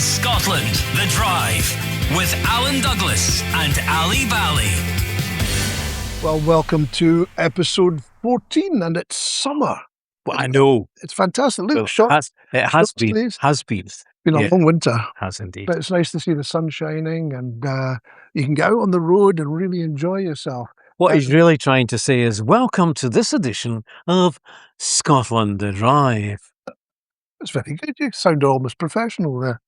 is Scotland, The Drive, with Alan Douglas and Ali Bally. Well, welcome to episode 14, and it's summer. Well, I know. It's fantastic. Look, Well, it has been. sleeves. Has been. It's been a long winter. Has indeed. But it's nice to see the sun shining, and you can get out on the road and really enjoy yourself. What he's really trying to say is, welcome to this edition of Scotland the Drive. It's very good. You sound almost professional there.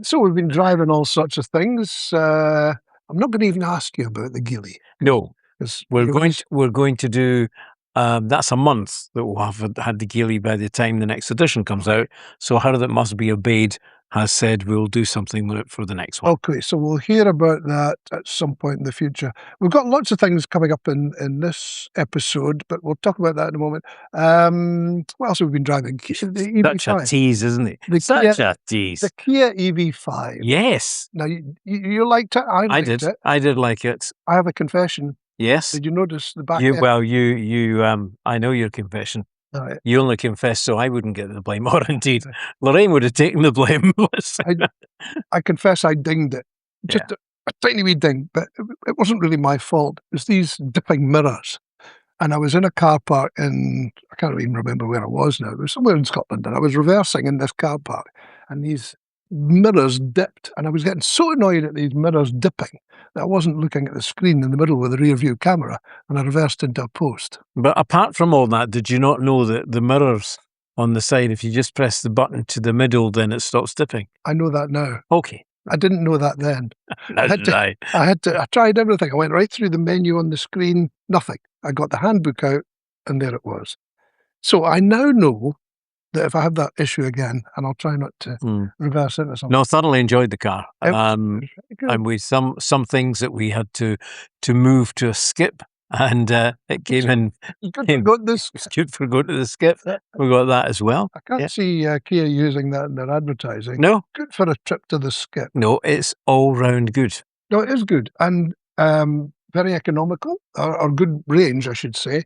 So we've been driving all sorts of things. I'm not going to even ask you about the Geely. No, we're going to do. That's a month that we'll have had the Geely by the time the next edition comes out. So How That Must Be Obeyed has said we'll do something with it for the next one. Okay, so we'll hear about that at some point in the future. We've got lots of things coming up in this episode, but we'll talk about that in a moment. What else have we been driving? The EV5. Such a tease, isn't it? Such a tease. The Kia EV5. Yes. Now, you liked it? I did. It. I did like it. I have a confession. Yes. Did you notice the back end? Well, I know your confession. Right. You only confessed so I wouldn't get the blame, or indeed, Lorraine would have taken the blame. I confess I dinged it. Just a tiny wee ding, but it wasn't really my fault. It was these dipping mirrors. And I was in a car park in, I can't even remember where I was now. It was somewhere in Scotland, and I was reversing in this car park, and these mirrors dipped, and I was getting so annoyed at these mirrors dipping that I wasn't looking at the screen in the middle with a rear view camera, and I reversed into a post. But apart from all that, did you not know that the mirrors on the side, if you just press the button to the middle, then it stops dipping? I know that now. Okay. I didn't know that then. I tried everything. I went right through the menu on the screen, nothing. I got the handbook out, and there it was. So I now know that if I have that issue again, and I'll try not to reverse into something. No, thoroughly enjoyed the car. And with some things that we had to move to a skip, and it came in. It's good for going to the skip. We got that as well. I can't see Kia using that in their advertising. No. Good for a trip to the skip. No, it's all round good. No, it is good. And very economical, or good range, I should say.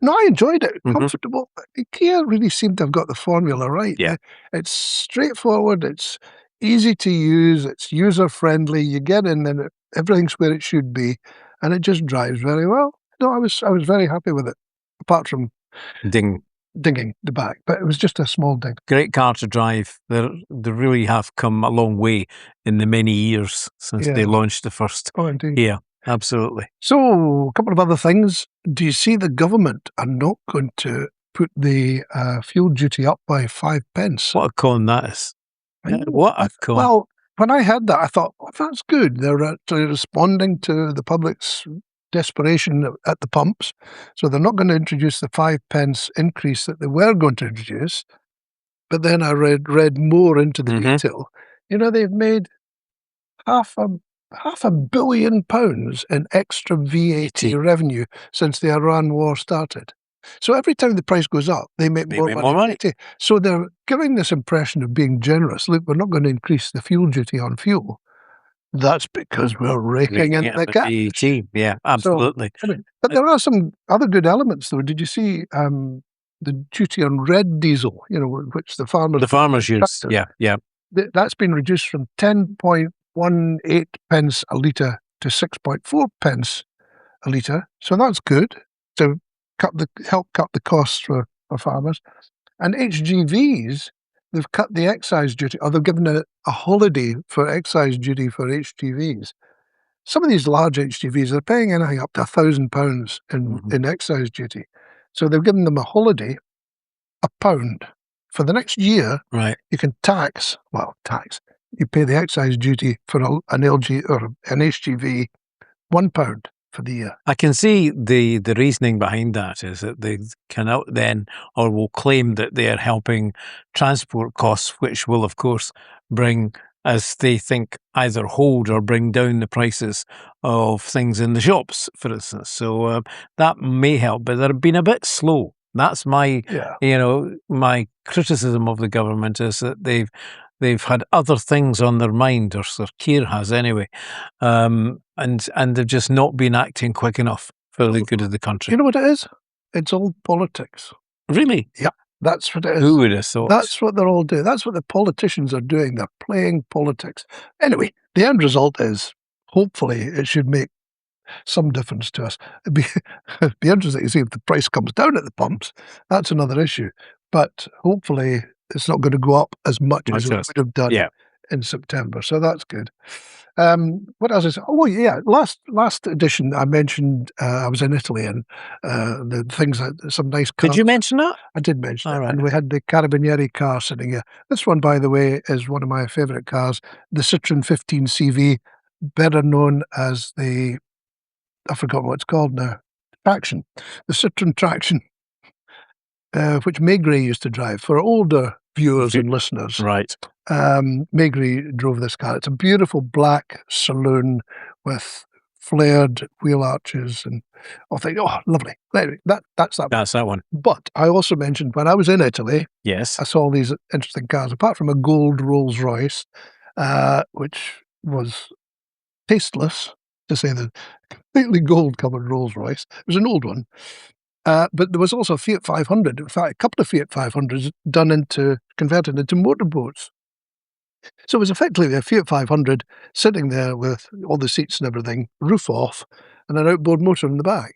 No, I enjoyed it. Comfortable. Kia really seemed to have got the formula right. Yeah. It's straightforward. It's easy to use. It's user-friendly. You get in and everything's where it should be. And it just drives very well. No, I was very happy with it, apart from dinging the back. But it was just a small ding. Great car to drive. They really have come a long way in the many years since they launched the first. Oh, indeed. Yeah. Absolutely. So, a couple of other things. Do you see the government are not going to put the fuel duty up by 5 pence? What a con that is. What a con. Well, when I heard that, I thought, well, that's good. They're actually responding to the public's desperation at the pumps. So they're not going to introduce the 5 pence increase that they were going to introduce. But then I read more into the detail. You know, they've made half a billion pounds in extra VAT revenue since the Iran war started. So every time the price goes up, they make more money. So they're giving this impression of being generous. Look, we're not going to increase the fuel duty on fuel. That's because we're raking in the cash. VAT. Yeah, absolutely. So, but there are some other good elements, though. Did you see the duty on red diesel, which the farmers use? Yeah. That's been reduced from 10.18 pence a litre to 6.4 pence a litre. So that's good to help cut the costs for farmers. And HGVs, they've cut the excise duty, or they've given a holiday for excise duty for HGVs. Some of these large HGVs are paying anything up to £1,000 in excise duty. So they've given them a holiday, £1. For the next year, you can tax. You pay the excise duty for an LG or an HGV, £1 for the year. I can see the reasoning behind that is that they cannot then, or will claim that they are helping transport costs, which will, of course, bring, as they think, either hold or bring down the prices of things in the shops, for instance. So that may help, but they've been a bit slow. That's my, my criticism of the government is that they've had other things on their mind, or Sir Keir has anyway, and they've just not been acting quick enough for the good of the country. You know what it is? It's all politics. Really? Yeah. That's what it is. Who would have thought? That's what they're all doing. That's what the politicians are doing. They're playing politics. Anyway, the end result is, hopefully, it should make some difference to us. It'd be interesting to see if the price comes down at the pumps. That's another issue. But hopefully, it's not going to go up as much as it would have done in September. So that's good. What else is? Oh yeah, last edition I mentioned I was in Italy and the things that some nice cars. Did you mention that? I did mention it, All right. and we had the Carabinieri car sitting here. This one, by the way, is one of my favourite cars, the Citroen 15 CV, better known as the, I forgot what it's called now, Traction, the Citroen Traction, which Maigret used to drive. For older viewers and listeners, Right. Maigret drove this car. It's a beautiful black saloon with flared wheel arches and lovely. Anyway, that's that. That's that one. But I also mentioned when I was in Italy, Yes. I saw these interesting cars. Apart from a gold Rolls Royce, which was tasteless, to say the completely gold covered Rolls Royce. It was an old one. But there was also a Fiat 500. In fact, a couple of Fiat 500s converted into motorboats. So it was effectively a Fiat 500 sitting there with all the seats and everything, roof off, and an outboard motor in the back.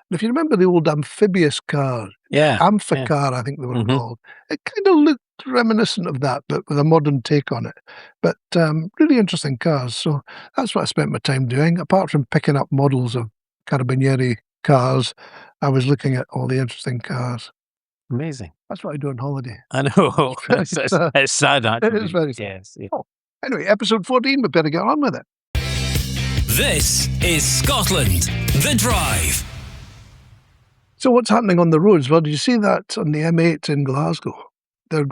And if you remember the old amphibious car, Amphicar, I think they were called, it kind of looked reminiscent of that, but with a modern take on it. But really interesting cars. So that's what I spent my time doing. Apart from picking up models of Carabinieri cars, I was looking at all the interesting cars. Amazing. That's what I do on holiday. I know. It's sad, actually. It is very sad. Yes. Yeah. Oh, anyway, episode 14, we better get on with it. This is Scotland, the Drive. So what's happening on the roads? Well, did you see that on the M8 in Glasgow? They're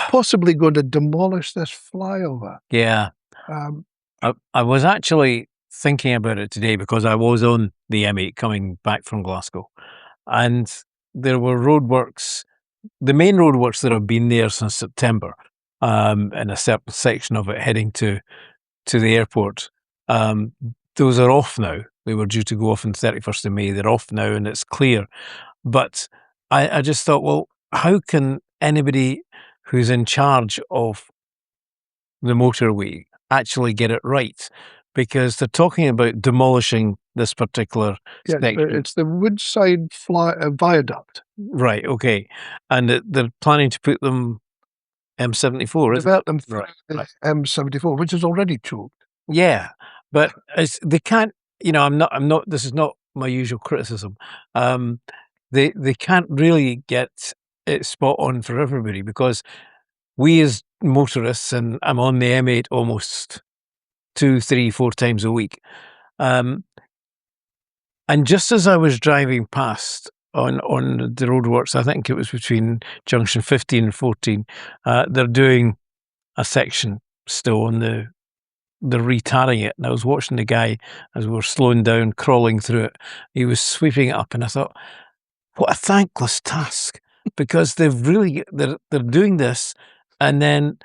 possibly going to demolish this flyover. Yeah. I was actually thinking about it today because I was on the M8 coming back from Glasgow, and there were roadworks, the main roadworks that have been there since September, in a certain section of it heading to the airport. Those are off now. They were due to go off on 31st of May. They're off now and it's clear. But I just thought, well, how can anybody who's in charge of the motorway actually get it right? Because they're talking about demolishing this particular section. It's the Woodside Viaduct. Right, okay. And they're planning to put them M74, isn't it? Develop them through the M74, which is already choked. Yeah, but they can't, I'm not, this is not my usual criticism. They can't really get it spot on for everybody because we as motorists, and I'm on the M8 almost 2, 3, 4 times a week. And just as I was driving past on the roadworks, I think it was between junction 15 and 14, they're doing a section still on they're retarring it. And I was watching the guy as we were slowing down, crawling through it. He was sweeping it up, and I thought, what a thankless task, because they're doing this, and then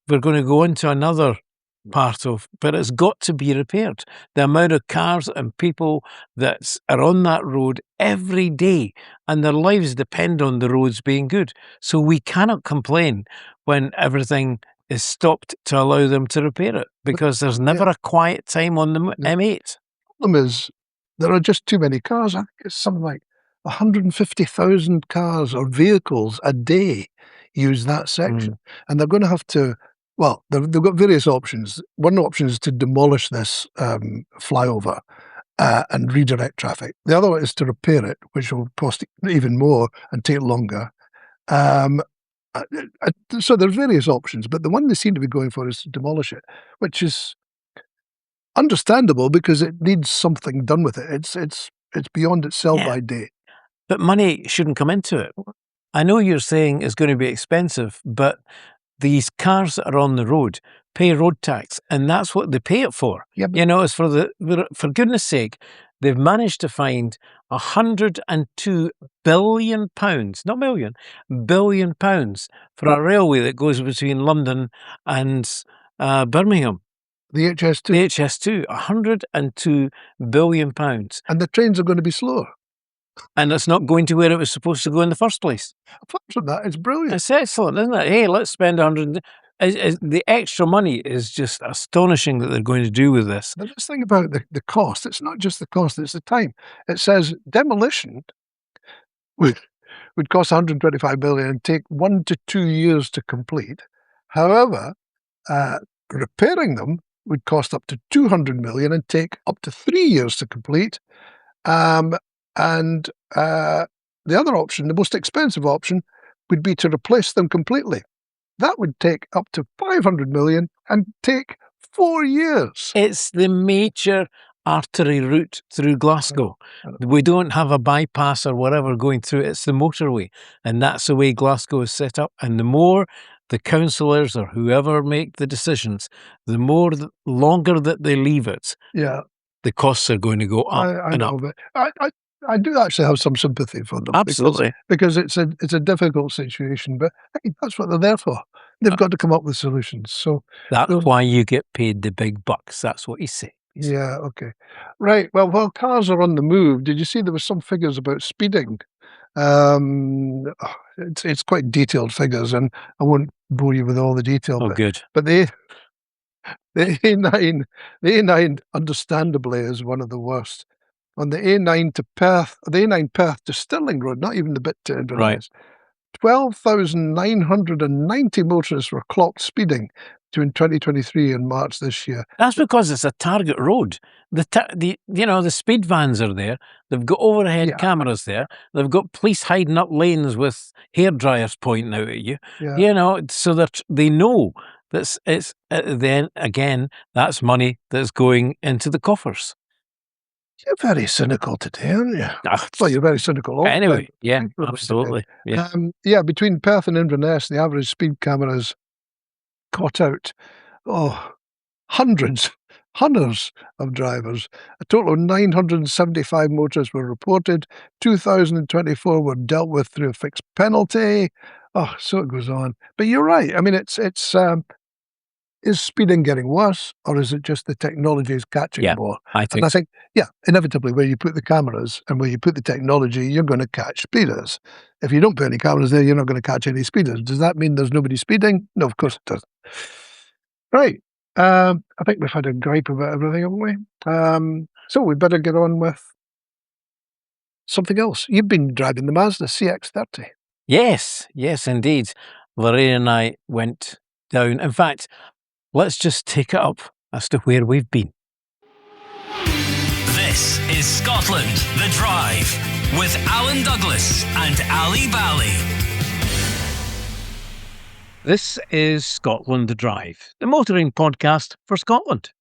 we're going to go into another part of, but it's got to be repaired. The amount of cars and people that are on that road every day, and their lives depend on the roads being good. So we cannot complain when everything is stopped to allow them to repair it, because there's never a quiet time on the M8. The problem is there are just too many cars. I think it's something like 150,000 cars or vehicles a day use that section. And they're going to have to, well, they've got various options. One option is to demolish this flyover and redirect traffic. The other one is to repair it, which will cost even more and take longer. So there's various options, but the one they seem to be going for is to demolish it, which is understandable because it needs something done with it. It's beyond its sell-by date. But money shouldn't come into it. I know you're saying it's going to be expensive, but these cars that are on the road pay road tax, and that's what they pay it for. Yeah, it's for goodness sake, they've managed to find £102 billion, not million, £1 billion for a railway that goes between London and Birmingham. The HS2. The HS2, £102 billion. And the trains are going to be slower. and it's not going to where it was supposed to go in the first place. Apart from that, it's brilliant. It's excellent, isn't it? Hey, let's spend 100. The extra money is just astonishing that they're going to do with this. But this thing about the cost, it's not just the cost, it's the time. It says demolition would cost 125 million and take 1 to 2 years to complete. However, repairing them would cost up to 200 million and take up to 3 years to complete. And the other option, the most expensive option, would be to replace them completely. That would take up to 500 million and take 4 years. It's the major artery route through Glasgow. We don't have a bypass or whatever going through it. It's the motorway, and that's the way Glasgow is set up. And the more the councillors or whoever make the decisions, the more longer that they leave it, the costs are going to go up I and know, up. but I do actually have some sympathy for them. Absolutely. Because it's a difficult situation, but hey, that's what they're there for. They've got to come up with solutions. So that's why you get paid the big bucks. That's what you say. Yeah, okay. Right. Well, while cars are on the move, did you see there were some figures about speeding? It's quite detailed figures, and I won't bore you with all the detail. Oh, good. But the A9 understandably is one of the worst. On the A9 to Perth, the A9 Perth to Stirling Road, not even the bit to Inverness, 12,990 motorists were clocked speeding between 2023 and March this year. That's because it's a target road. The speed vans are there. They've got overhead cameras there. They've got police hiding up lanes with hairdryers pointing out at you. So that they know that it's then again that's money that's going into the coffers. You're very cynical today, aren't you? Well, you're very cynical all the anyway, time. yeah, absolutely. Yeah. Between Perth and Inverness, the average speed cameras caught out hundreds of drivers. A total of 975 motorists were reported. 2,024 were dealt with through a fixed penalty. So it goes on. But you're right. I mean, it's is speeding getting worse, or is it just the technology is catching more? I think inevitably where you put the cameras and where you put the technology, you're going to catch speeders. If you don't put any cameras there, you're not going to catch any speeders. Does that mean there's nobody speeding? No, of course it doesn't. Right. I think we've had a gripe about everything, haven't we? So we better get on with something else. You've been driving the Mazda CX-30. Yes, indeed. Lorraine and I went down. In fact, let's just take it up as to where we've been. This is Scotland, the Drive, with Alan Douglas and Ali Bally. This is Scotland, the Drive, the motoring podcast for Scotland.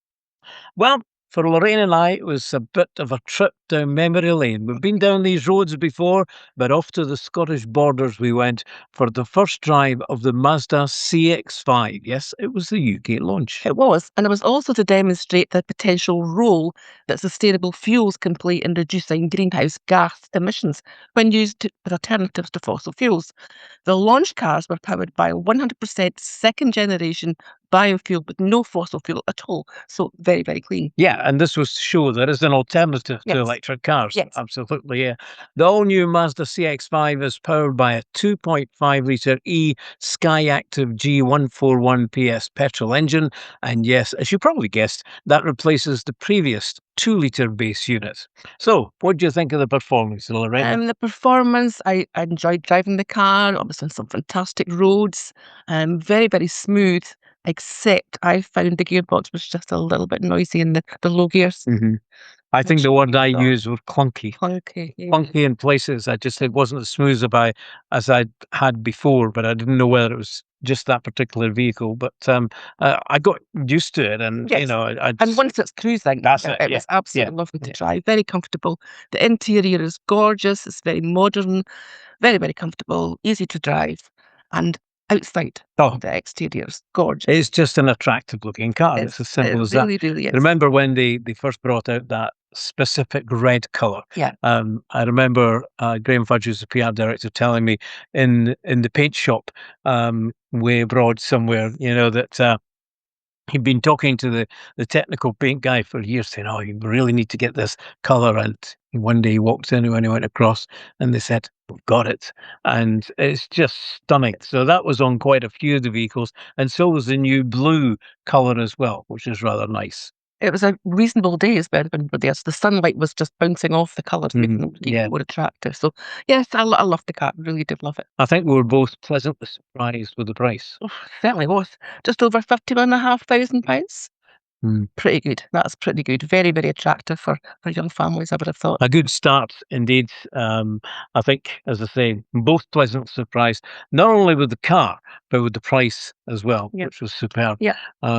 Well, for Lorraine and I, it was a bit of a trip down memory lane. We've been down these roads before, but off to the Scottish borders we went for the first drive of the Mazda CX-5. Yes, it was the UK launch. It was, and it was also to demonstrate the potential role that sustainable fuels can play in reducing greenhouse gas emissions when used as alternatives to fossil fuels. The launch cars were powered by 100% second-generation biofuel with no fossil fuel at all. So very, very clean. Yeah, and this was to show there is an alternative to electric cars. Yes. Absolutely, yeah. The all-new Mazda CX-5 is powered by a 2.5-litre E Skyactiv G141 PS petrol engine. And yes, as you probably guessed, that replaces the previous 2-litre base unit. So, what do you think of the performance, Lorraine? The performance, I enjoyed driving the car. I was on some fantastic roads. Very, very smooth. Except I found the gearbox was just a little bit noisy in the low gears. Mm-hmm. I think the word I used was clunky. Clunky, yeah. Clunky in places. It wasn't as smooth as I'd had before, but I didn't know whether it was just that particular vehicle. But I got used to it, and Yes. And once it's cruising, it was absolutely lovely to drive. Very comfortable. The interior is gorgeous. It's very modern, very, very comfortable, easy to drive, and outside the exterior is gorgeous. It's just an attractive looking car. It's as simple as really, that. Really is. Remember when they first brought out that specific red colour? Yeah. I remember Graham Fudge, who's the PR director, telling me in the paint shop way abroad somewhere, that he'd been talking to the technical paint guy for years, saying, "Oh, you really need to get this colour." And one day he walked in when he went across, and they said, "We've got it," and it's just stunning. So that was on quite a few of the vehicles, and so was the new blue colour as well, which is rather nice. It was a reasonable day as well when we were there. So the sunlight was just bouncing off the colours, making them even more attractive. So yes, I love the car. Really did love it. I think we were both pleasantly surprised with the price. Oh, certainly was. Just over £51,500. Hmm. Pretty good. That's pretty good. Very, very attractive for young families, I would have thought. A good start indeed. I think, as I say, both pleasant surprised, not only with the car, but with the price as well, Yep. which was superb. Yeah.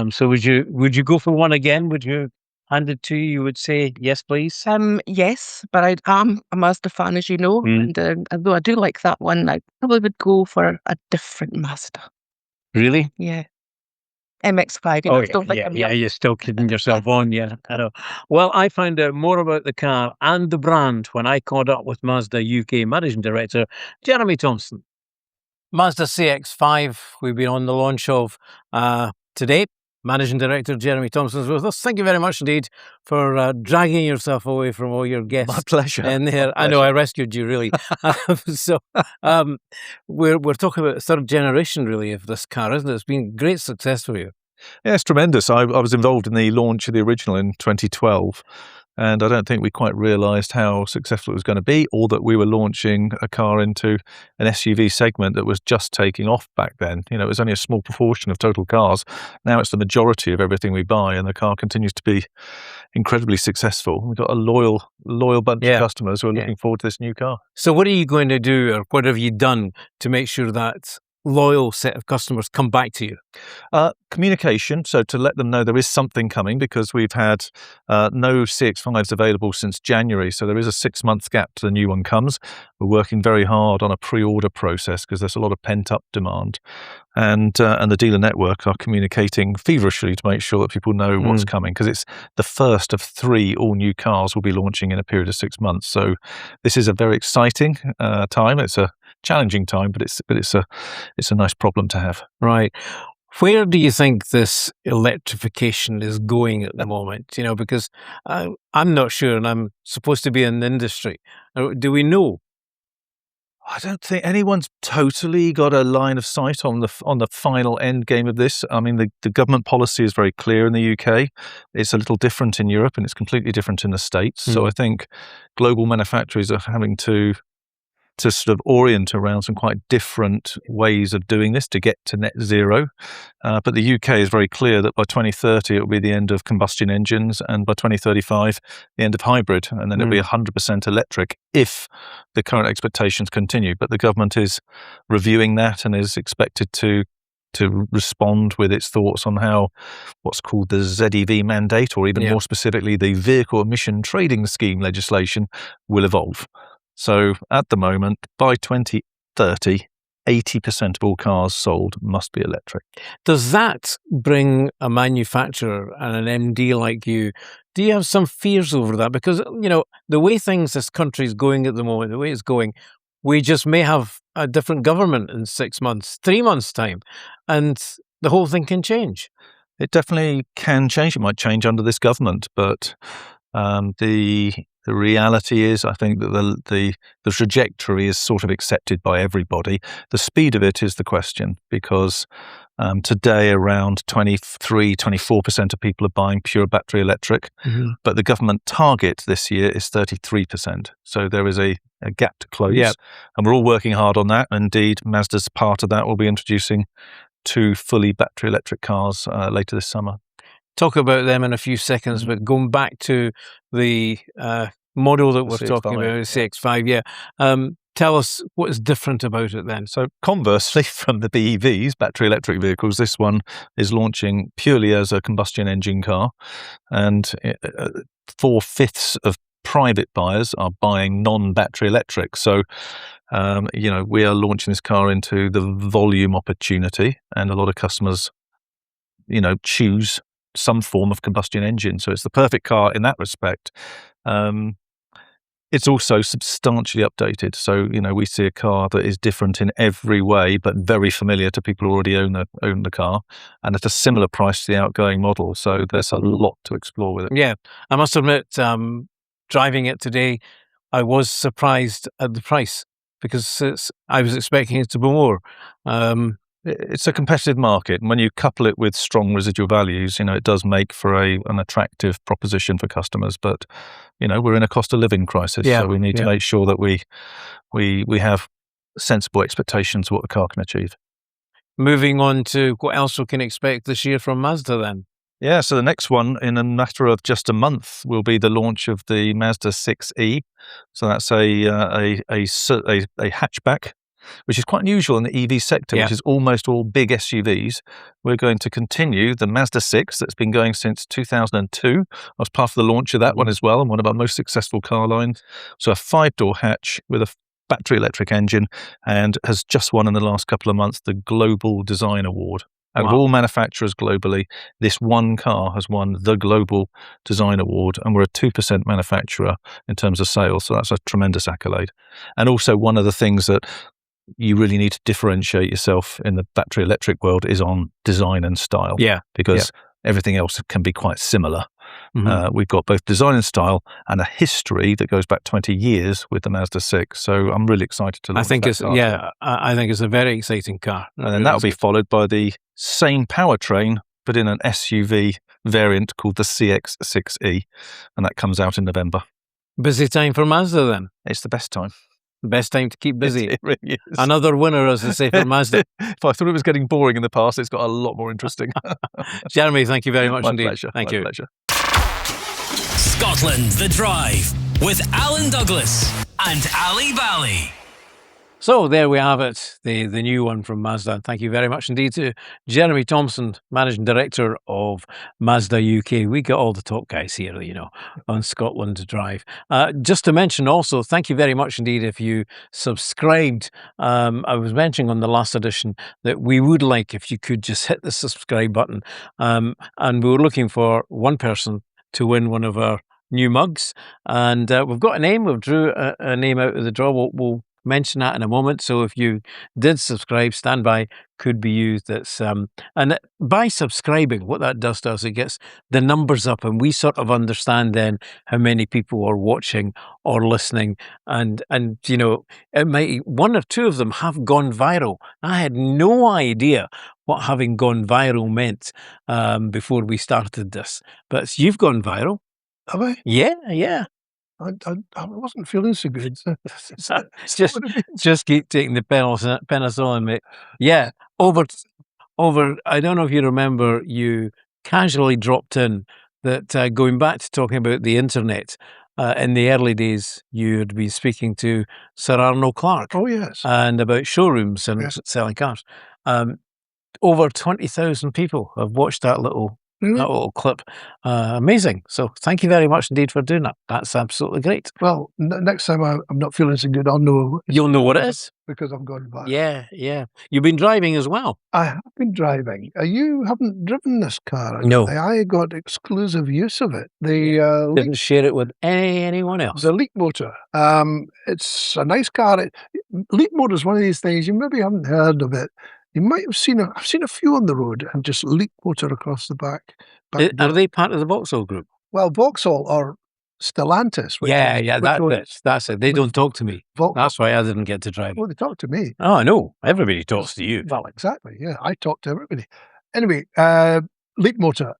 So would you go for one again? Would you hand it to you? You would say, yes, please? Yes, but I am a Mazda fan, as you know, and although I do like that one, I probably would go for a different Mazda. Really? Yeah. MX-5, you know, I still think I'm young. You're still kidding yourself on, yeah, I know. Well, I found out more about the car and the brand when I caught up with Mazda UK Managing Director, Jeremy Thompson. Mazda CX-5, we've been on the launch of today. Managing Director Jeremy Thompson is with us. Thank you very much indeed for dragging yourself away from all your guests. My pleasure. And there, I know I rescued you really. We're talking about the third generation really of this car, isn't it? It's been great success for you. Yeah, it's tremendous. I was involved in the launch of the original in 2012, and I don't think we quite realised how successful it was going to be, or that we were launching a car into an SUV segment that was just taking off back then. You know, it was only a small proportion of total cars. Now it's the majority of everything we buy, and the car continues to be incredibly successful. We've got a loyal bunch of customers who are looking forward to this new car. So what are you going to do, or what have you done to make sure that loyal set of customers come back to you? Communication, so to let them know there is something coming, because we've had no CX-5s available since January, so there is a 6-month gap till the new one comes. We're working very hard on a pre-order process because there's a lot of pent-up demand, and the dealer network are communicating feverishly to make sure that people know what's coming, because it's the first of 3 all-new cars we'll be launching in a period of 6 months. So this is a very exciting time. It's a challenging time, but it's a nice problem to have. Right. Where do you think this electrification is going at the moment? You know, because I'm not sure, and I'm supposed to be in the industry. Do we know? I don't think anyone's totally got a line of sight on the final end game of this. I mean, the government policy is very clear in the UK. It's a little different in Europe, and it's completely different in the States. So I think global manufacturers are having to sort of orient around some quite different ways of doing this to get to net zero. But the UK is very clear that by 2030 it will be the end of combustion engines, and by 2035 the end of hybrid, and then it'll be 100% electric if the current expectations continue. But the government is reviewing that and is expected to respond with its thoughts on how what's called the ZEV mandate, or even more specifically the Vehicle Emission Trading Scheme legislation, will evolve. So at the moment, by 2030, 80% of all cars sold must be electric. Does that bring a manufacturer and an MD like you, do you have some fears over that? Because, you know, the way this country is going at the moment, the way it's going, we just may have a different government in 6 months, 3 months' time, and the whole thing can change. It definitely can change. It might change under this government, but the reality is, I think that the trajectory is sort of accepted by everybody. The speed of it is the question, because today around 23-24% of people are buying pure battery electric, but the government target this year is 33%. So there is a gap to close, and we're all working hard on that. Indeed, Mazda's part of that. Will be introducing 2 fully battery electric cars later this summer. Talk about them in a few seconds, but going back to the model that we're talking about, the CX-5, tell us what is different about it then. So conversely, from the BEVs, battery electric vehicles, this one is launching purely as a combustion engine car, and 4/5 of private buyers are buying non-battery electric. So, we are launching this car into the volume opportunity, and a lot of customers, choose some form of combustion engine. So it's the perfect car in that respect. It's also substantially updated. So, we see a car that is different in every way, but very familiar to people who already own the car, and at a similar price to the outgoing model. So there's a lot to explore with it. Yeah, I must admit, driving it today, I was surprised at the price because I was expecting it to be more. It's a competitive market, and when you couple it with strong residual values, it does make for an attractive proposition for customers. But we're in a cost of living crisis, so we need to make sure that we have sensible expectations of what the car can achieve. Moving on to what else we can expect this year from Mazda then. Yeah, so the next one, in a matter of just a month, will be the launch of the Mazda 6e. So that's a hatchback, which is quite unusual in the EV sector, which is almost all big SUVs. We're going to continue the Mazda 6 that's been going since 2002. I was part of the launch of that one as well, and one of our most successful car lines. So a 5-door hatch with a battery electric engine, and has just won in the last couple of months the Global Design Award. Out of all manufacturers globally, this one car has won the Global Design Award, and we're a 2% manufacturer in terms of sales, so that's a tremendous accolade. And also, one of the things that you really need to differentiate yourself in the battery electric world is on design and style. Because everything else can be quite similar. We've got both design and style and a history that goes back 20 years with the Mazda 6. So I'm really excited to launch that car. I think it's a very exciting car. And then that'll be followed by the same powertrain, but in an SUV variant called the CX-6e. And that comes out in November. Busy time for Mazda then. It's the best time. Best time to keep busy. It really is. Another winner, as they say, for Mazda. If I thought it was getting boring in the past, it's got a lot more interesting. Jeremy, thank you very much My indeed. pleasure. Thank My you. pleasure. Scotland the Drive with Alan Douglas and Ali Bally. So there we have it, the new one from Mazda. Thank you very much indeed to Jeremy Thompson, Managing Director of Mazda UK. We got all the top guys here, on Scotland Drive. Just to mention also, thank you very much indeed if you subscribed. I was mentioning on the last edition that we would like if you could just hit the subscribe button. And we were looking for one person to win one of our new mugs. And we've got a name. We've drew a name out of the draw. We'll mention that in a moment. So if you did subscribe, stand by, could be used. And by subscribing, what that does to us, it gets the numbers up, and we sort of understand then how many people are watching or listening. And it might, one or two of them have gone viral. I had no idea what having gone viral meant before we started this, but you've gone viral. Have I? Yeah. I wasn't feeling so good. Just keep taking the penicillin, mate. Yeah, over. I don't know if you remember, you casually dropped in that going back to talking about the internet. In the early days, you had been speaking to Sir Arnold Clark. Oh yes, and about showrooms and selling cars. Over 20,000 people have watched that little clip. Amazing. So thank you very much indeed for doing that. That's absolutely great. Well, next time I'm not feeling so good, I'll know. You'll know what it is. Because I've gone back. Yeah. You've been driving as well. I have been driving. You haven't driven this car. No. I got exclusive use of it. Didn't share it with anyone else. The Leapmotor. It's a nice car. Leapmotor is one of these things, you maybe haven't heard of it. You might have seen I've seen a few on the road, and just Leapmotor across the back. Are they part of the Vauxhall group? Well, Vauxhall or Stellantis. That's it. They don't talk to me. Vauxhall. That's why I didn't get to drive. Well, they talk to me. Oh, I know. Everybody talks to you. Well, exactly. Yeah, I talk to everybody. Anyway, Leapmotor,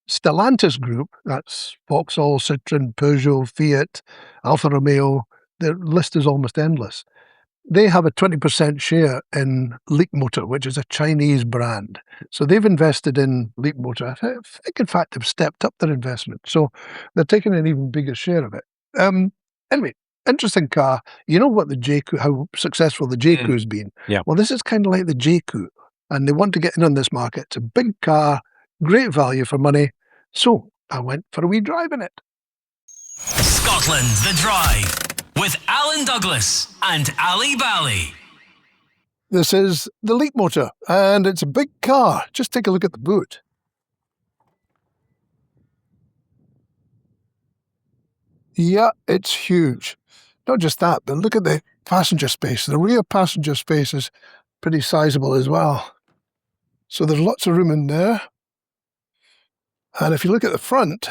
Stellantis group. That's Vauxhall, Citroën, Peugeot, Fiat, Alfa Romeo. The list is almost endless. They have a 20% share in Leapmotor, which is a Chinese brand. So they've invested in Leapmotor. I think, in fact, they've stepped up their investment. So they're taking an even bigger share of it. Anyway, interesting car. You know what how successful the J-Cou's been? Yeah. Well, this is kind of like the J-Coup, and they want to get in on this market. It's a big car, great value for money. So I went for a wee drive in it. Scotland the Drive with Alan Douglas and Ali Bally. This is the Leapmotor, and it's a big car. Just take a look at the boot. Yeah, it's huge. Not just that, but look at the passenger space. The rear passenger space is pretty sizable as well. So there's lots of room in there. And if you look at the front,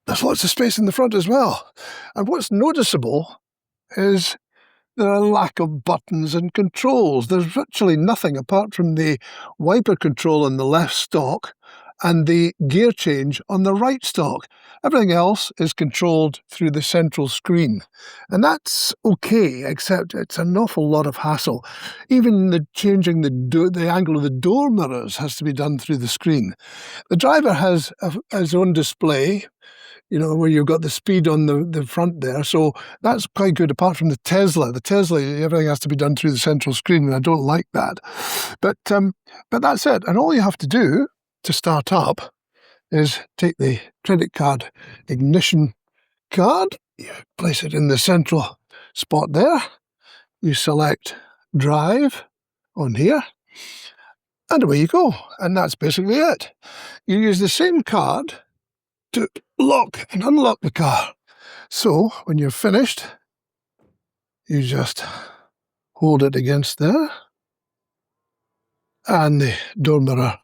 there's lots of space in the front as well. And what's noticeable is there are a lack of buttons and controls. There's virtually nothing apart from the wiper control on the left stalk and the gear change on the right stalk. Everything else is controlled through the central screen. And that's okay, except it's an awful lot of hassle. Even changing the angle of the door mirrors has to be done through the screen. The driver has his own display, where you've got the speed on the front there. So that's quite good, apart from the Tesla. The Tesla, everything has to be done through the central screen, and I don't like that. But that's it. And all you have to do to start up is take the credit card ignition card, you place it in the central spot there, you select drive on here, and away you go. And that's basically it. You use the same card to lock and unlock the car. So when you're finished, you just hold it against there, and the door mirror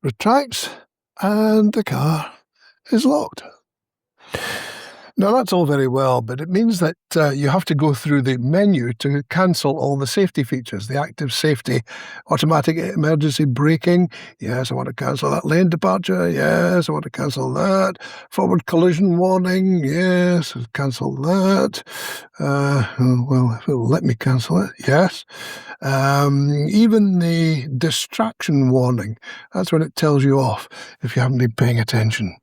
retracts, and the car is locked. Now, that's all very well, but it means that you have to go through the menu to cancel all the safety features, the active safety, automatic emergency braking. Yes, I want to cancel that. Lane departure. Yes, I want to cancel that. Forward collision warning. Yes, I'll cancel that. Well, if it'll let me cancel it. Yes. Even the distraction warning. That's when it tells you off if you haven't been paying attention.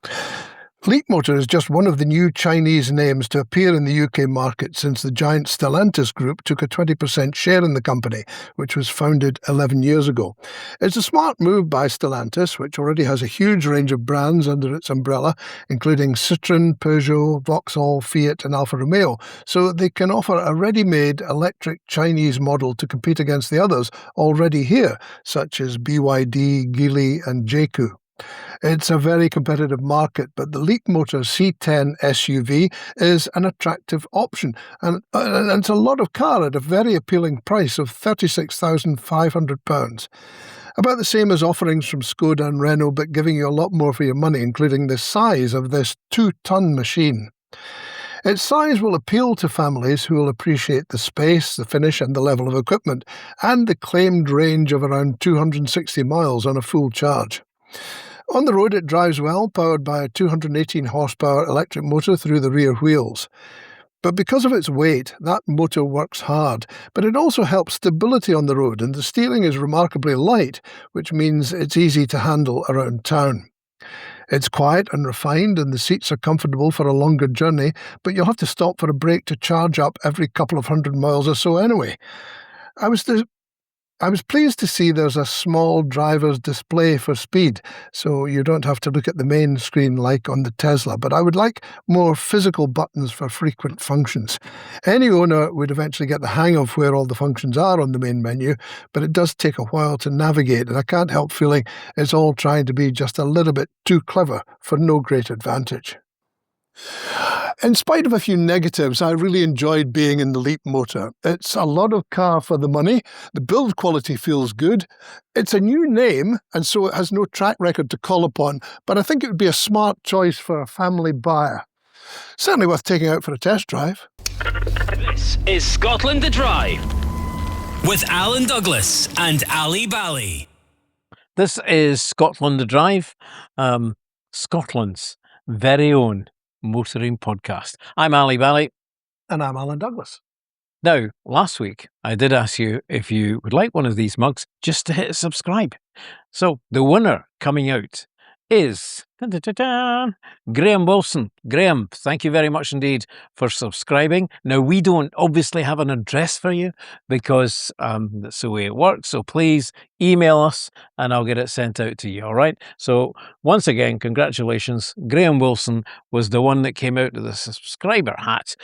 Leapmotor is just one of the new Chinese names to appear in the UK market since the giant Stellantis group took a 20% share in the company, which was founded 11 years ago. It's a smart move by Stellantis, which already has a huge range of brands under its umbrella, including Citroën, Peugeot, Vauxhall, Fiat and Alfa Romeo, so they can offer a ready-made electric Chinese model to compete against the others already here, such as BYD, Geely and JACU. It's a very competitive market, but the Leapmotor C10 SUV is an attractive option, and it's a lot of car at a very appealing price of £36,500. About the same as offerings from Skoda and Renault, but giving you a lot more for your money, including the size of this 2-ton machine. Its size will appeal to families who will appreciate the space, the finish and the level of equipment, and the claimed range of around 260 miles on a full charge. On the road, it drives well, powered by a 218 horsepower electric motor through the rear wheels. But because of its weight, that motor works hard, but it also helps stability on the road, and the steering is remarkably light, which means it's easy to handle around town. It's quiet and refined, and the seats are comfortable for a longer journey, but you'll have to stop for a break to charge up every couple of 100 miles or so anyway. I was pleased to see there's a small driver's display for speed, so you don't have to look at the main screen like on the Tesla, but I would like more physical buttons for frequent functions. Any owner would eventually get the hang of where all the functions are on the main menu, but it does take a while to navigate, and I can't help feeling it's all trying to be just a little bit too clever for no great advantage. In spite of a few negatives, I really enjoyed being in the Leapmotor. It's a lot of car for the money. The build quality feels good. It's a new name, and so it has no track record to call upon, but I think it would be a smart choice for a family buyer. Certainly worth taking out for a test drive. This is Scotland the Drive with Alan Douglas and Ali Bally. This is Scotland the Drive, Scotland's very own motoring podcast. I'm Ali Bally. And I'm Alan Douglas. Now, last week, I did ask you if you would like one of these mugs just to hit subscribe. So, the winner coming out is Graham Wilson. Graham, thank you very much indeed for subscribing. Now, we don't obviously have an address for you because that's the way it works. So please email us and I'll get it sent out to you. All right. So once again, congratulations. Graham Wilson was the one that came out of the subscriber hat.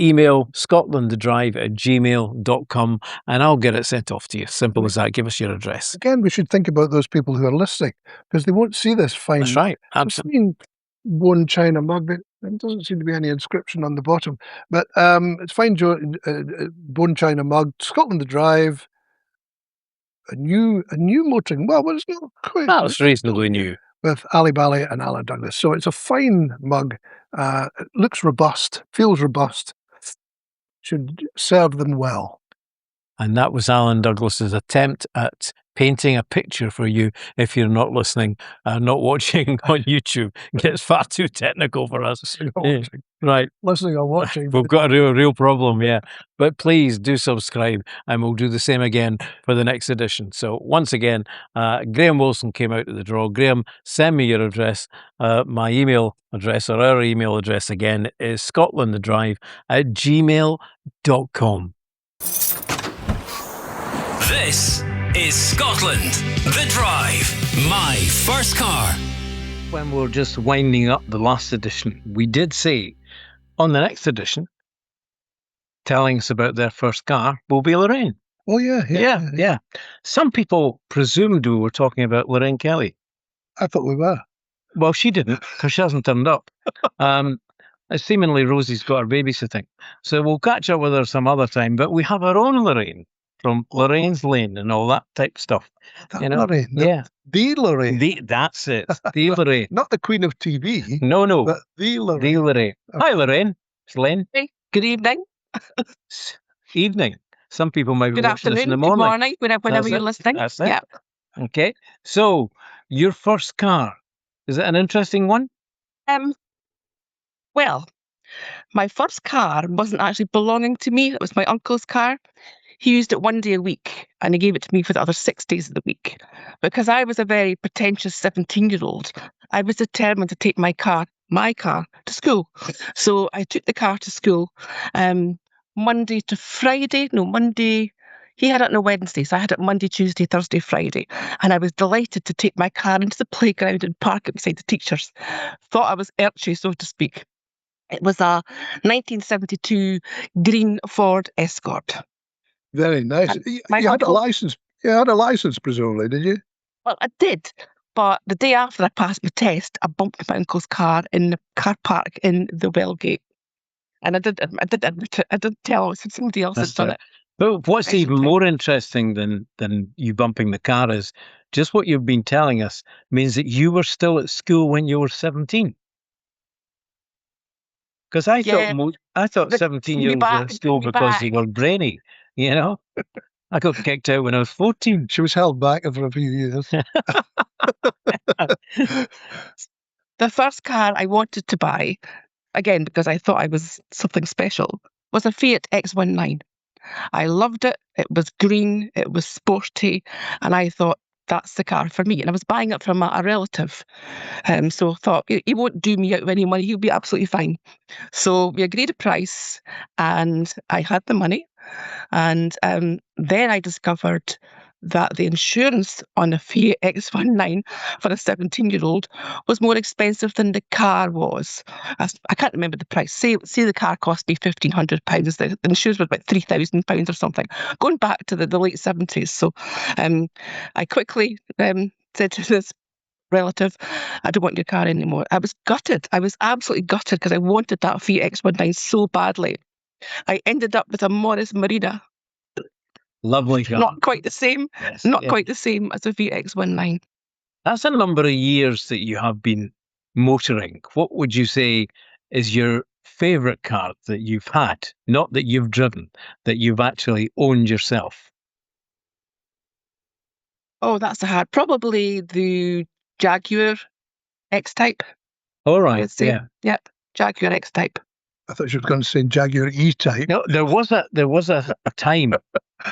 Email scotlandthedrive@gmail.com and I'll get it sent off to you. Simple as that. Give us your address. Again, we should think about those people who are listening because they won't see this fine. That's right. Absolutely. One China mug that There doesn't seem to be any inscription on the bottom, but it's fine. Bone china mug, Scotland the Drive, a new motoring. Well, it's not quite. Well, it's reasonably new. With Ali Bally and Alan Douglas. So it's a fine mug. It looks robust, feels robust. Should serve them well. And that was Alan Douglas's attempt at painting a picture for you if you're not listening, not watching on YouTube. It gets far too technical for us. Right. Listening or watching. We've got a real problem, yeah. But please do subscribe and we'll do the same again for the next edition. So once again, Graham Wilson came out of the draw. Graham, send me your address. My email address or our email address again is scotlandthedrive@gmail.com. This is Scotland, the Drive, my first car. When we're just winding up the last edition, we did say on the next edition, telling us about their first car will be Lorraine. Oh, yeah. Some people presumed we were talking about Lorraine Kelly. I thought we were. Well, she didn't, because she hasn't turned up. Seemingly, Rosie's got her babysitting. So we'll catch up with her some other time, but we have our own Lorraine from Lorraine's Lane and all that type stuff. Lorraine. Yeah. The Lorraine. That's it. The Lorraine. Not the Queen of TV. No. But the Lorraine. The Lorraine. Hi, Lorraine. It's Lynn. Hey, good evening. Evening. Some people might be Good watching this in afternoon. the morning. Good morning. Whenever That's you're it. listening. That's it. Yeah. Okay. So, your first car, is it an interesting one? Well, my first car wasn't actually belonging to me. It was my uncle's car. He used it one day a week and he gave it to me for the other 6 days of the week. Because I was a very pretentious 17-year-old, I was determined to take my car to school. So I took the car to school Monday to Friday. No, Monday. He had it on a Wednesday, so I had it Monday, Tuesday, Thursday, Friday. And I was delighted to take my car into the playground and park it beside the teachers. Thought I was Archie, so to speak. It was a 1972 green Ford Escort. Very nice. And You my had a uncle- license. You had a license, presumably, did you? Well, I did, but the day after I passed my test, I bumped my uncle's car in the car park in the Wellgate. And I did admit it. I didn't tell him. Somebody else had done it. But what's Actually, even more interesting than you bumping the car is just what you've been telling us means that you were still at school when you were 17. Because I thought 17-year-olds were at school because they were brainy, you know? I got kicked out when I was 14. She was held back for a few years. The first car I wanted to buy, again, because I thought I was something special, was a Fiat X19. I loved it. It was green. It was sporty. And I thought, that's the car for me. And I was buying it from a relative. So I thought, he won't do me out of any money. He'll be absolutely fine. So we agreed a price and I had the money. And then I discovered that the insurance on a Fiat X19 for a 17-year-old was more expensive than the car was. I can't remember the price. Say the car cost me £1,500. The insurance was about £3,000 or something, going back to the late 70s. So I quickly said to this relative, I don't want your car anymore. I was gutted. I was absolutely gutted because I wanted that Fiat X19 so badly. I ended up with a Morris Marina. Lovely car. Not quite the same. Yes, Quite the same as a Fiat X19. That's a number of years that you have been motoring. What would you say is your favourite car that you've had? Not that you've driven, that you've actually owned yourself. Oh, that's a hard. Probably the Jaguar X-Type. All I right. would say. Yeah. Yep. Jaguar X-Type. I thought she was going to say Jaguar E-Type. No, there was a time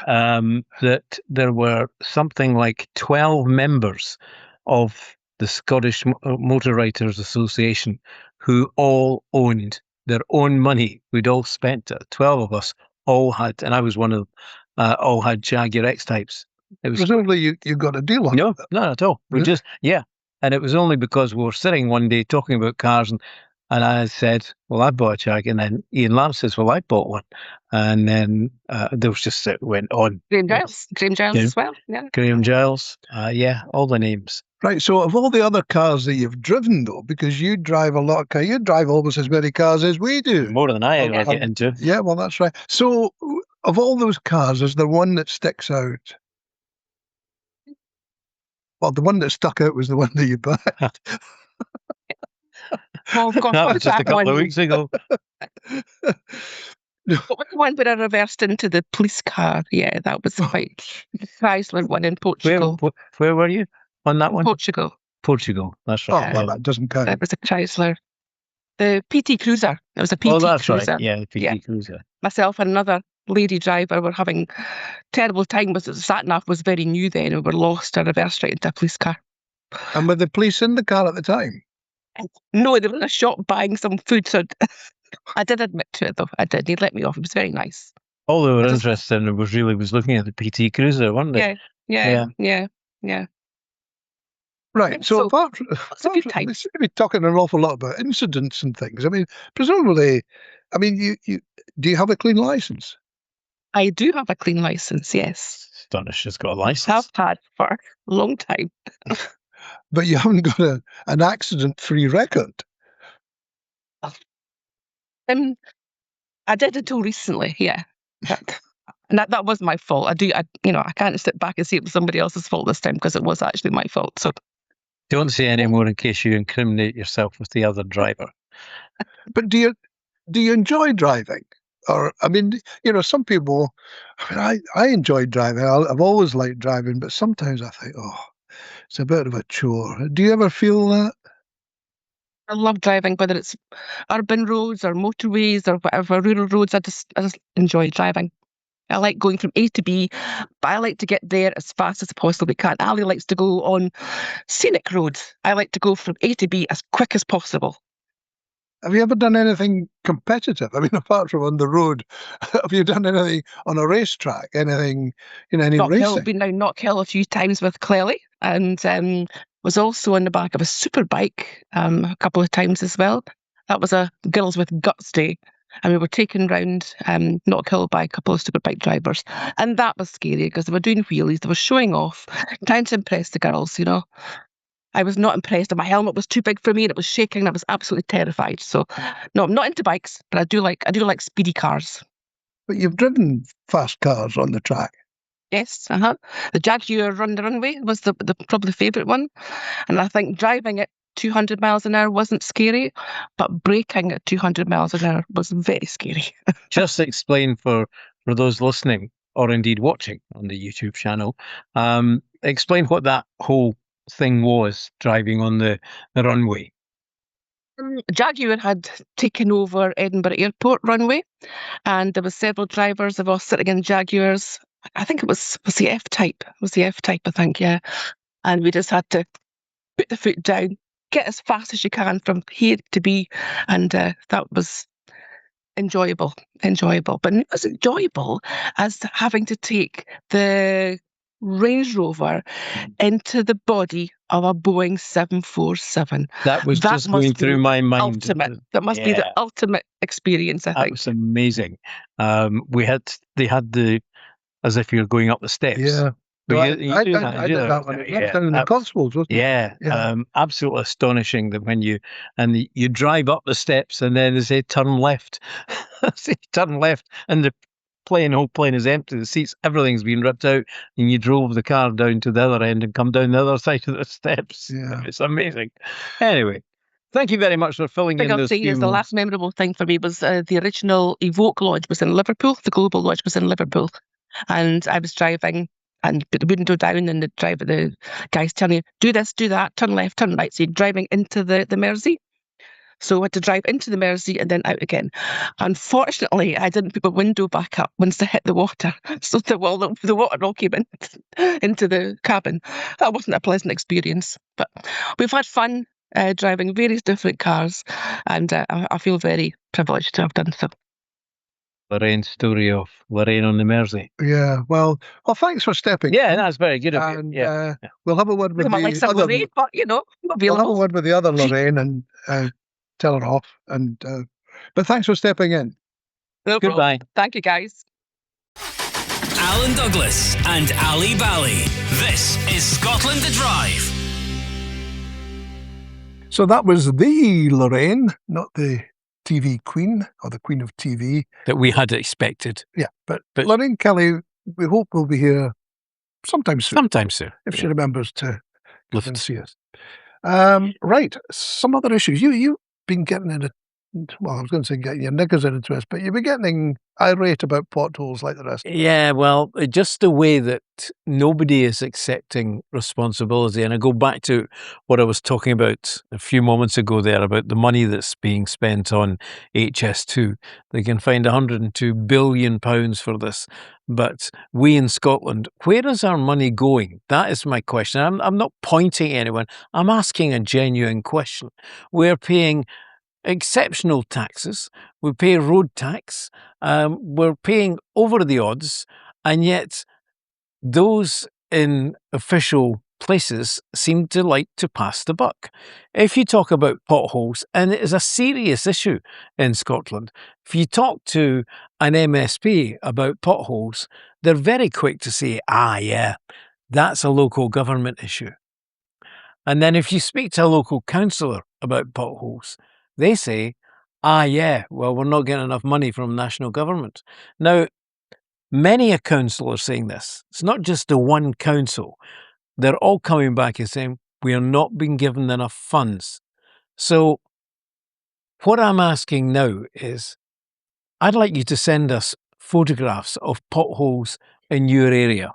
that there were something like 12 members of the Scottish Motor Writers Association who all owned their own money. We'd all spent it. 12 of us all had, and I was one of them, all had Jaguar X-Types. It was Presumably you got a deal on no, it. not at all. We Really? just, and it was only because we were sitting one day talking about cars and And I said, well, I bought a Jag. And then Ian Lamb says, well, I bought one. And then there was just, it went on. Graham Giles. Graham Giles Yeah. as well. Yeah. Graham Giles. Yeah, all the names. Right. So, of all the other cars that you've driven, though, because you drive a lot of cars, you drive almost as many cars as we do. More than I ever get into. Yeah, well, that's right. So, of all those cars, is there one that sticks out? Well, the one that stuck out was the one that you bought. Oh, gosh, That what was just a couple of weeks ago. What was the one where I reversed into the police car? Yeah, that was quite the Chrysler one in Portugal. Where were you on that one? Portugal. Portugal, that's Oh, right. well, that doesn't count. That was a Chrysler. The PT Cruiser. It was a PT Oh, that's Cruiser. right. Yeah, the PT Cruiser. Myself and another lady driver were having terrible time because the sat-nav was very new then. We were lost and reversed right into a police car. And were the police in the car at the time? No, they were in a shop buying some food, so I did admit to it, though. I did. He let me off. It was very nice. All they were interested in was looking at the PT Cruiser, weren't they? Yeah. Right. So, apart from good time. they seem to be talking an awful lot about incidents and things. I mean, presumably, you do you have a clean license? I do have a clean license, yes. Astonished she's got a license. I've had for a long time. But you haven't got an accident-free record. I did until recently, yeah. And that was my fault. I can't sit back and say it was somebody else's fault this time because it was actually my fault. So don't say any more in case you incriminate yourself with the other driver. But do you enjoy driving? Or, I mean, some people, I enjoy driving. I've always liked driving, but sometimes I think, it's a bit of a chore. Do you ever feel that? I love driving, whether it's urban roads or motorways or whatever, rural roads. I just enjoy driving. I like going from A to B, but I like to get there as fast as I possibly can. Ali likes to go on scenic roads. I like to go from A to B as quick as possible. Have you ever done anything competitive? I mean, apart from on the road, have you done anything on a racetrack? Anything, any racing? Been down Knock Hill a few times with Clelly, and was also on the back of a super bike a couple of times as well. That was a Girls with Guts day. And we were taken round Knock Hill by a couple of super bike drivers. And that was scary because they were doing wheelies, they were showing off, trying to impress the girls, I was not impressed, and my helmet was too big for me and it was shaking and I was absolutely terrified. So no, I'm not into bikes, but I do like speedy cars. But you've driven fast cars on the track. Yes, the Jaguar Run the Runway was the probably favourite one. And I think driving at 200 miles an hour wasn't scary, but braking at 200 miles an hour was very scary. Just explain for those listening or indeed watching on the YouTube channel, explain what that whole thing was, driving on the runway. Jaguar had taken over Edinburgh Airport runway, and there were several drivers of us sitting in Jaguars. I think it was the F-Type. It was the F-Type, I think, yeah. And we just had to put the foot down, get as fast as you can from here to B, and that was enjoyable, but not as enjoyable as having to take the Range Rover into the body of a Boeing 747. That was just going through my mind. Ultimate. That must be the ultimate experience, I think. That was amazing. They had the, as if you're going up the steps. Yeah. I did that one. Yeah. Down in the Cotswolds, wasn't it? Yeah. Absolutely astonishing that when you drive up the steps and then they say turn left. Turn left, and the whole plane is empty, the seats, everything's been ripped out, and you drove the car down to the other end and come down the other side of the steps. Yeah. It's amazing. Anyway, thank you very much for filling in those few moments. The last memorable thing for me was the original Evoque launch was in Liverpool. The global launch was in Liverpool. And I was driving and put the window down, and the guy's telling you, do this, do that, turn left, turn right. So you're driving into the Mersey. So I had to drive into the Mersey and then out again. Unfortunately, I didn't put my window back up once I hit the water. So the water all came into the cabin. That wasn't a pleasant experience. But we've had fun driving various different cars, and I feel very privileged to have done so. Lorraine's story of Lorraine on the Mersey. Yeah, well, thanks for stepping. Yeah, that's very good of you. Yeah, we'll have a word with Lorraine, but available. We'll have a word with the other Lorraine and tell her off. And but thanks for stepping in. No problem. Goodbye. Thank you, guys. Alan Douglas and Ali Bally. This is Scotland the Drive. So that was the Lorraine, not the TV queen or the queen of TV. That we had expected. Yeah, but But- Lorraine Kelly, we hope will be here sometime soon, Sometime soon. if she remembers to come and Lift. see us. Right, some other issues. You've been getting into, well, I was going to say getting your knickers in a twist, but you've been getting irate about potholes like the rest. Yeah, well, just the way that nobody is accepting responsibility. And I go back to what I was talking about a few moments ago there about the money that's being spent on HS2. They can find £102 billion for this. But we in Scotland, where is our money going? That is my question. I'm not pointing at anyone. I'm asking a genuine question. We're paying exceptional taxes. We pay road tax. We're paying over the odds, and yet those in official places seem to like to pass the buck. If you talk about potholes, and it is a serious issue in Scotland, if you talk to an MSP about potholes, they're very quick to say, yeah, that's a local government issue. And then if you speak to a local councillor about potholes, they say, yeah, well, we're not getting enough money from national government. Now, many a council are saying this. It's not just the one council. They're all coming back and saying, we are not being given enough funds. So what I'm asking now is, I'd like you to send us photographs of potholes in your area.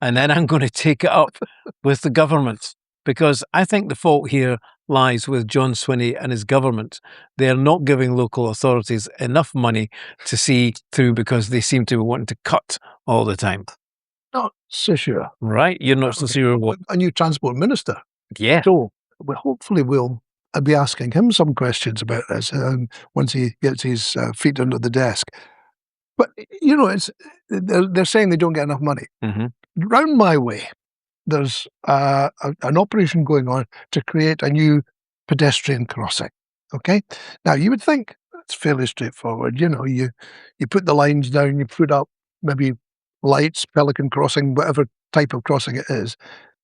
And then I'm going to take it up with the government, because I think the fault here lies with John Swinney and his government. They're not giving local authorities enough money to see through, because they seem to be wanting to cut all the time. Not so sure. Right? You're not so sure what? A new transport minister. Yeah. So hopefully I'll be asking him some questions about this once he gets his feet under the desk. But, they're saying they don't get enough money. Mm-hmm. Round my way, there's an operation going on to create a new pedestrian crossing. Okay? Now, you would think it's fairly straightforward. You put the lines down, you put up maybe lights, pelican crossing, whatever type of crossing it is.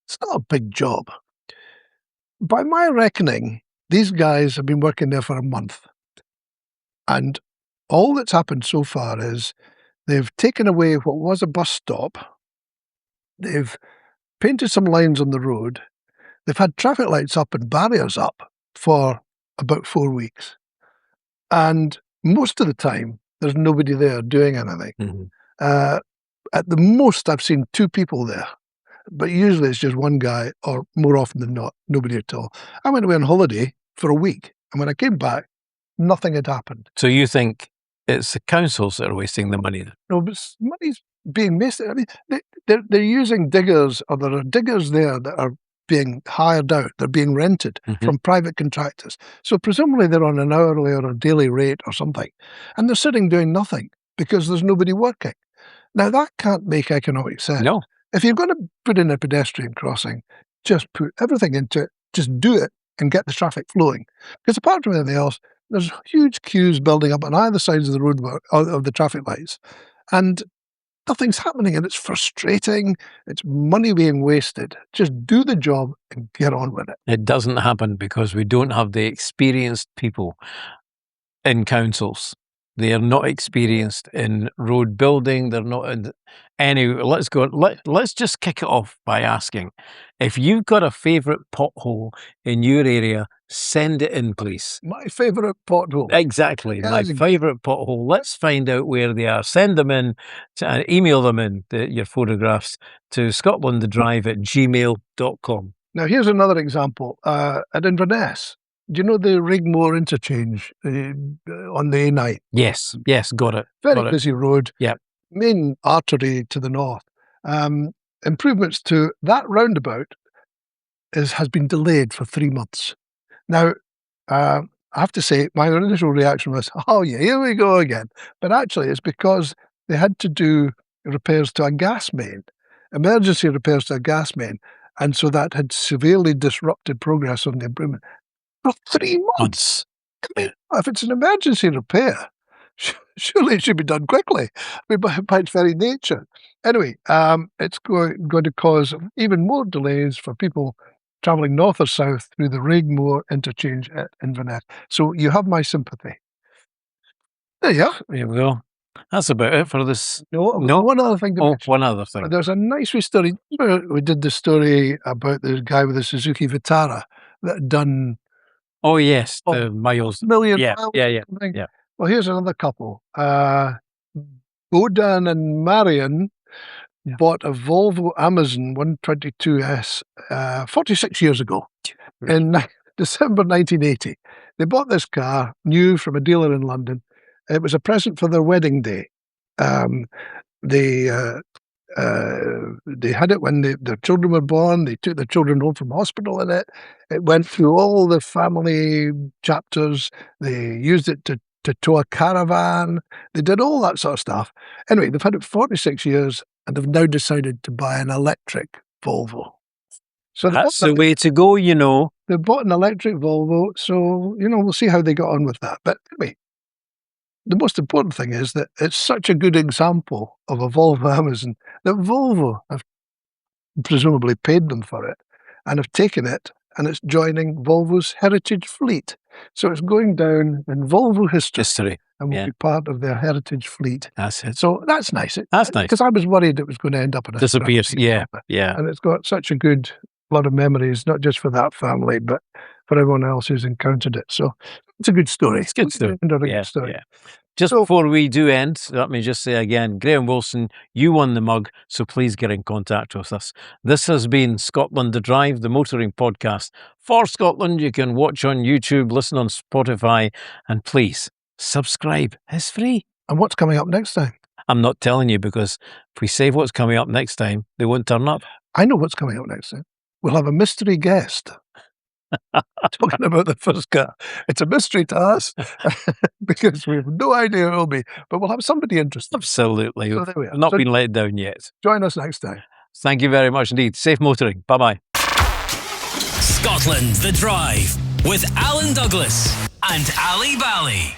It's not a big job. By my reckoning, these guys have been working there for a month. And all that's happened so far is they've taken away what was a bus stop. They've painted some lines on the road. They've had traffic lights up and barriers up for about 4 weeks. And most of the time, there's nobody there doing anything. Mm-hmm. At the most, I've seen 2 people there. But usually it's just one guy, or more often than not, nobody at all. I went away on holiday for a week. And when I came back, nothing had happened. So you think it's the councils that are wasting the money? No, but money's being wasted. I mean, they're using diggers, or there are diggers there that are being hired out. They're being rented from private contractors. So presumably they're on an hourly or a daily rate or something. And they're sitting doing nothing because there's nobody working. Now, that can't make economic sense. No. If you're going to put in a pedestrian crossing, just put everything into it, just do it and get the traffic flowing. Because apart from anything else, there's huge queues building up on either sides of the road, of the traffic lights, and nothing's happening, and it's frustrating. It's money being wasted. Just do the job and get on with it. It doesn't happen because we don't have the experienced people in councils. They are not experienced in road building. They're not in. Anyway, let's go. Let's just kick it off by asking, if you've got a favourite pothole in your area, send it in, please. My favourite pothole. Exactly, Yeah, my favourite pothole. Let's find out where they are. Send them in, email them in, your photographs, to scotlandthedrive@gmail.com. Now, here's another example. At Inverness, do you know the Rigmore interchange on the A9? Yes, got it. Very busy road. Yeah. Main artery to the north. Improvements to that roundabout has been delayed for 3 months. Now, I have to say, my initial reaction was, oh yeah, here we go again. But actually, it's because they had to do repairs to a gas main, emergency repairs to a gas main. And so that had severely disrupted progress on the improvement. For 3 months. If it's an emergency repair, surely it should be done quickly. I mean, by its very nature. Anyway, it's going to cause even more delays for people travelling north or south through the Rigmore interchange at Inverness. So you have my sympathy. There you are. There we go. That's about it for this. No, one other thing to mention. One other thing. There's a nice wee story. We did the story about the guy with the Suzuki Vitara that had done Oh, yes, the miles. million Yeah, miles. yeah. Well, here's another couple. Bodan and Marion bought a Volvo Amazon 122S 46 years ago in December 1980. They bought this car new from a dealer in London. It was a present for their wedding day. They had it when their children were born. They took their children home from hospital in it. It went through all the family chapters. They used it to tow a caravan. They did all that sort of stuff. Anyway, they've had it 46 years and have now decided to buy an electric Volvo. So that's the way to go, you know. They bought an electric Volvo, so, we'll see how they got on with that. But anyway, the most important thing is that it's such a good example of a Volvo Amazon that Volvo have presumably paid them for it and have taken it, and it's joining Volvo's heritage fleet. So it's going down in Volvo history and will be part of their heritage fleet. That's it. So that's nice. That's nice. Because I was worried it was going to end up in a disappear. Yeah. And it's got such a good lot of memories, not just for that family, but for everyone else who's encountered it. So it's a good story. It's a good story. Yeah. Just before we do end, let me just say again, Graham Wilson, you won the mug, so please get in contact with us. This has been Scotland the Drive, the motoring podcast for Scotland. You can watch on YouTube, listen on Spotify, and please subscribe. It's free. And what's coming up next time? I'm not telling you, because if we say what's coming up next time, they won't turn up. I know what's coming up next time. We'll have a mystery guest. Talking about the first car. It's a mystery to us because we have no idea who it will be, but we'll have somebody interesting. Absolutely. So there we are. Not been let down yet. Join us next time. Thank you very much indeed. Safe motoring. Bye-bye. Scotland the Drive with Alan Douglas and Ali Bally.